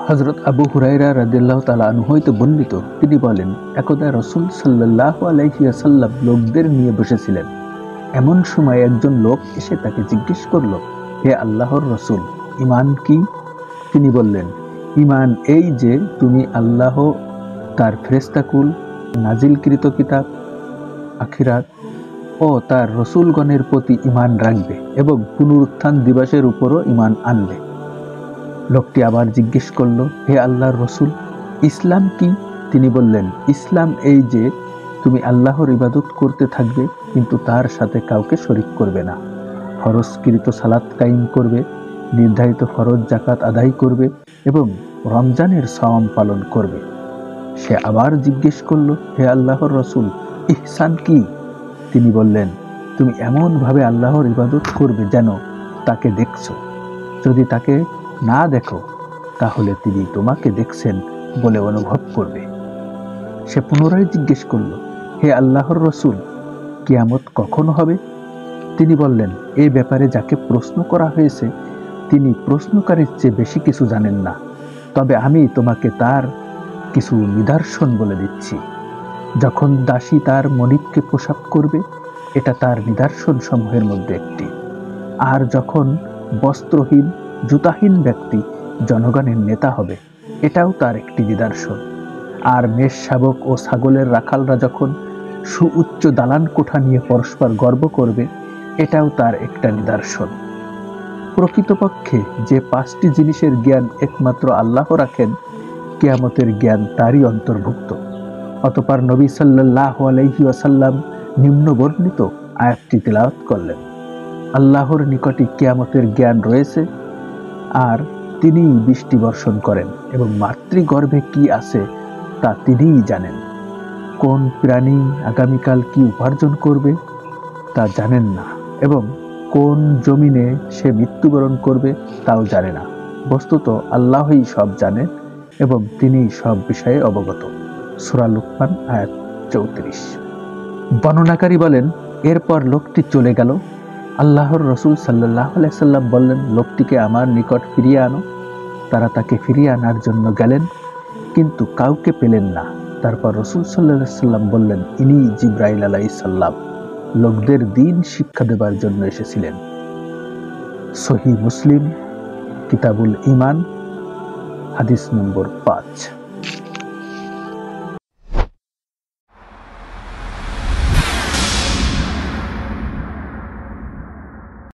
হযরত আবু হুরায়রা রাদিয়াল্লাহু তাআলা আনহু হইতে বর্ণিত, তিনি বলেন, একদা রাসূল সাল্লাল্লাহু আলাইহি ওয়াসাল্লাম লোকদের নিয়ে বসেছিলেন। এমন সময় একজন লোক এসে তাকে জিজ্ঞেস করল, হে আল্লাহর রাসূল, ঈমান কি? তিনি বললেন, ঈমান এই যে তুমি আল্লাহ, তার ফেরেশতাকুল, নাজিলকৃত কিতাব, আখিরাত ও তার রসূলগণের প্রতি ঈমান রাখবে এবং পুনরুত্থান দিবসের উপরও ঈমান আনবে। লোকটি আবার জিজ্ঞেস করল, হে আল্লাহর রসূল, ইসলাম কি? তিনি বললেন, ইসলাম এই যে তুমি আল্লাহর ইবাদত করতে থাকবে কিন্তু তার সাথে কাউকে শরীক করবে না, ফরজকৃত সালাত কায়েম করবে, নির্ধারিত ফরজ যাকাত আদায় করবে এবং রমজানের সাওম পালন করবে। সে আবার জিজ্ঞেস করল, হে আল্লাহর রসূল, ইহসান কি? তিনি বললেন, তুমি এমনভাবে আল্লাহর ইবাদত করবে যেন তাকে দেখছো। যদি তাকে না দেখো তাহলে তিনি তোমাকে দেখছেন বলে অনুভব করবে। সে পুনরায় জিজ্ঞেস করল, হে আল্লাহর রসূল, কিয়ামত কখন হবে? তিনি বললেন, এই ব্যাপারে যাকে প্রশ্ন করা হয়েছে তিনি প্রশ্নকারীর চেয়ে বেশি কিছু জানেন না, তবে আমি তোমাকে তার কিছু নিদর্শন বলে দিচ্ছি। যখন দাসী তার মনিবকে পোশাক করবে, এটা তার নিদর্শন সমূহের মধ্যে একটি। আর যখন বস্ত্রহীন জুতাহীন ব্যক্তি জনগণের নেতা হবে, এটাও তার একটি নিদর্শন। আর মেষ শাবক ও ছাগলের রাখালরা যখন সুউচ্চ দালান কোঠা নিয়ে পরস্পর গর্ব করবে, এটাও তার একটা নিদর্শন। প্রকৃতপক্ষে যে 5টি জিনিসের জ্ঞান একমাত্র আল্লাহ রাখেন, কিয়ামতের জ্ঞান তারই অন্তর্ভুক্ত। অতঃপর নবী সাল্লাল্লাহু আলাইহি ওয়াসাল্লাম নিম্ন বর্ণিত আয়াতটি তিলাওয়াত করলেন। আল্লাহর নিকটে কিয়ামতের জ্ঞান রয়েছে আর তিনিই বৃষ্টি বর্ষণ করেন এবং মাতৃগর্ভে কি আছে তা তিনিই জানেন। কোন প্রাণী আগামীকাল কি উপার্জন করবে তা জানেন না এবং কোন জমিনে সে মৃত্যুবরণ করবে তাও জানে না। বস্তুত আল্লাহই সব জানেন এবং তিনিই সব বিষয়ে অবগত। সূরা লুকমান আয়াত 34। বর্ণনাকারী বলেন, এরপর লোকটি চলে গেল। আল্লাহর রসূল সাল্লাল্লাহু আলাইহি সাল্লাম বললেন, লোকটিকে আমার নিকট ফিরিয়ে আনো। তারা তাকে ফিরিয়ে আনার জন্য গেলেন কিন্তু কাউকে পেলেন না। তারপর রসূল সাল্লাল্লাহু আলাইহি সাল্লাম বললেন, ইনি জিবরাইল আলাইহিস সালাম লোকদের দ্বীন শিক্ষা দেবার জন্য এসেছিলেন। সহিহ মুসলিম, কিতাবুল ঈমান, হাদিস নম্বর 5।